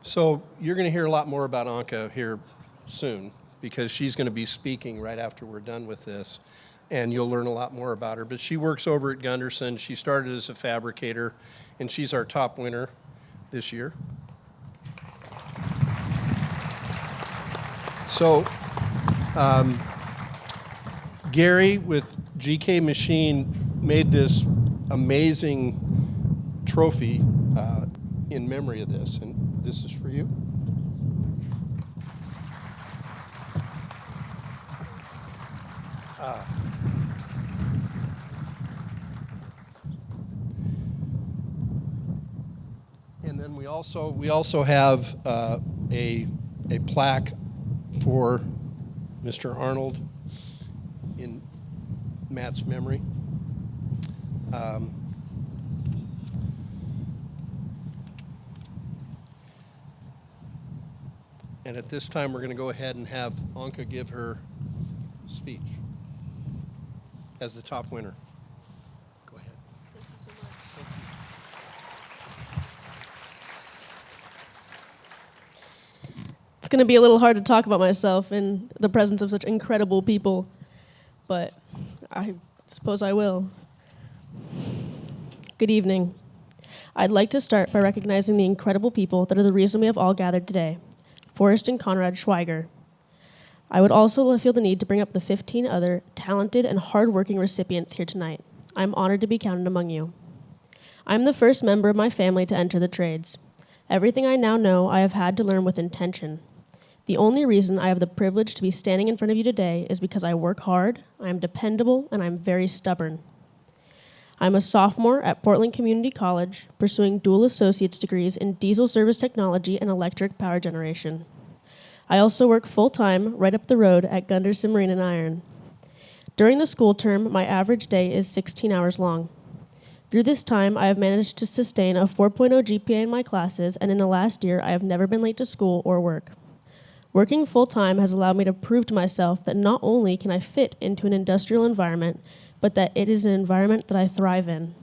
So you're going to hear a lot more about Anka here soon because she's going to be speaking right after we're done with this, and you'll learn a lot more about her. But she works over at Gunderson. She started as a fabricator, and she's our top winner this year. So Gary with GK Machine made this amazing trophy in memory of this, and this is for you. And then we also have a plaque for Mr. Arnold in Matt's memory. And at this time, we're going to go ahead and have Anka give her speech as the top winner. Go ahead. Thank you so much. Thank you. It's going to be a little hard to talk about myself in the presence of such incredible people, but I suppose I will. Good evening. I'd like to start by recognizing the incredible people that are the reason we have all gathered today. Forrest and Conrad Schweiger. I would also feel the need to bring up the 15 other talented and hardworking recipients here tonight. I'm honored to be counted among you. I'm the first member of my family to enter the trades. Everything I now know, I have had to learn with intention. The only reason I have the privilege to be standing in front of you today is because I work hard, I am dependable, and I'm very stubborn. I'm a sophomore at Portland Community College, pursuing dual associate's degrees in diesel service technology and electric power generation. I also work full-time right up the road at Gunderson Marine and Iron. During the school term, my average day is 16 hours long. Through this time, I have managed to sustain a 4.0 GPA in my classes, and in the last year, I have never been late to school or work. Working full-time has allowed me to prove to myself that not only can I fit into an industrial environment, but that it is an environment that I thrive in.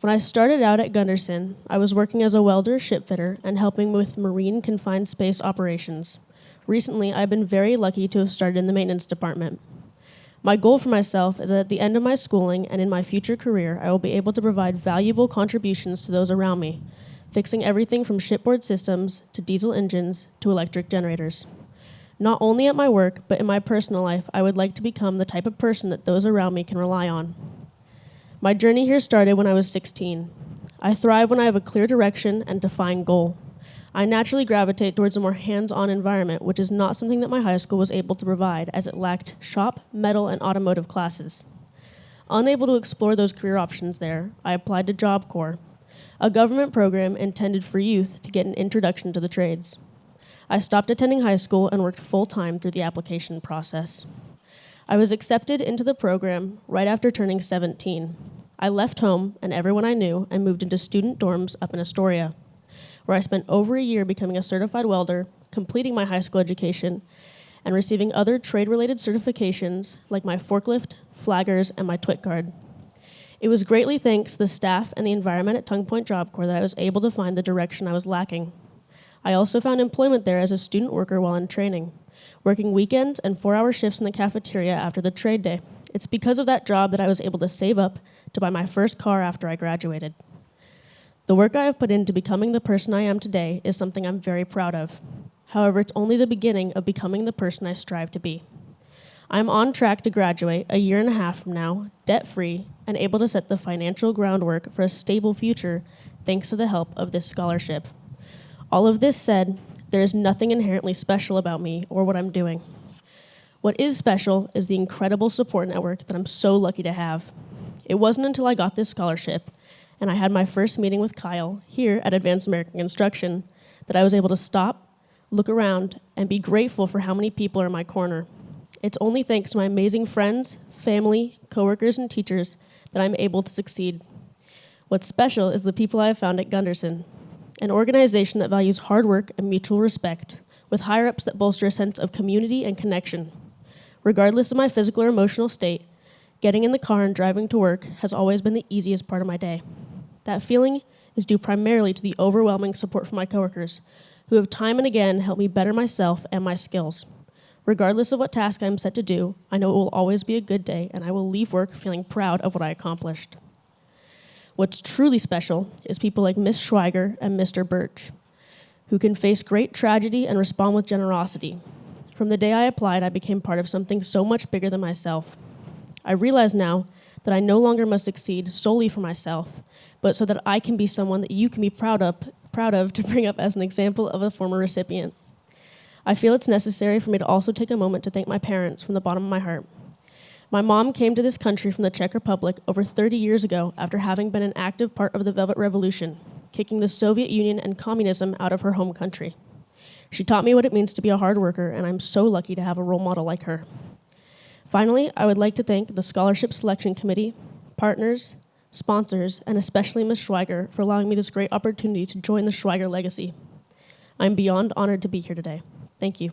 When I started out at Gunderson, I was working as a welder shipfitter and helping with marine confined space operations. Recently, I've been very lucky to have started in the maintenance department. My goal for myself is that at the end of my schooling and in my future career, I will be able to provide valuable contributions to those around me, fixing everything from shipboard systems to diesel engines to electric generators. Not only at my work, but in my personal life, I would like to become the type of person that those around me can rely on. My journey here started when I was 16. I thrive when I have a clear direction and defined goal. I naturally gravitate towards a more hands-on environment, which is not something that my high school was able to provide, as it lacked shop, metal, and automotive classes. Unable to explore those career options there, I applied to Job Corps, a government program intended for youth to get an introduction to the trades. I stopped attending high school and worked full-time through the application process. I was accepted into the program right after turning 17. I left home and everyone I knew and moved into student dorms up in Astoria, where I spent over a year becoming a certified welder, completing my high school education, and receiving other trade-related certifications like my forklift, flaggers, and my TWIC card. It was greatly thanks to the staff and the environment at Tongue Point Job Corps that I was able to find the direction I was lacking. I also found employment there as a student worker while in training, working weekends and 4-hour shifts in the cafeteria after the trade day. It's because of that job that I was able to save up to buy my first car after I graduated. The work I have put into becoming the person I am today is something I'm very proud of. However, it's only the beginning of becoming the person I strive to be. I'm on track to graduate a year and a half from now, debt-free, and able to set the financial groundwork for a stable future thanks to the help of this scholarship. All of this said, there is nothing inherently special about me or what I'm doing. What is special is the incredible support network that I'm so lucky to have. It wasn't until I got this scholarship and I had my first meeting with Kyle here at Advanced American Construction that I was able to stop, look around, and be grateful for how many people are in my corner. It's only thanks to my amazing friends, family, coworkers, and teachers that I'm able to succeed. What's special is the people I have found at Gunderson, an organization that values hard work and mutual respect, with higher-ups that bolster a sense of community and connection. Regardless of my physical or emotional state, getting in the car and driving to work has always been the easiest part of my day. That feeling is due primarily to the overwhelming support from my coworkers, who have time and again helped me better myself and my skills. Regardless of what task I am set to do, I know it will always be a good day, and I will leave work feeling proud of what I accomplished. What's truly special is people like Miss Schweiger and Mr. Birch, who can face great tragedy and respond with generosity. From the day I applied, I became part of something so much bigger than myself. I realize now that I no longer must succeed solely for myself, but so that I can be someone that you can be proud of to bring up as an example of a former recipient. I feel it's necessary for me to also take a moment to thank my parents from the bottom of my heart. My mom came to this country from the Czech Republic over 30 years ago after having been an active part of the Velvet Revolution, kicking the Soviet Union and communism out of her home country. She taught me what it means to be a hard worker, and I'm so lucky to have a role model like her. Finally, I would like to thank the Scholarship Selection Committee, partners, sponsors, and especially Ms. Schweiger for allowing me this great opportunity to join the Schweiger legacy. I'm beyond honored to be here today. Thank you.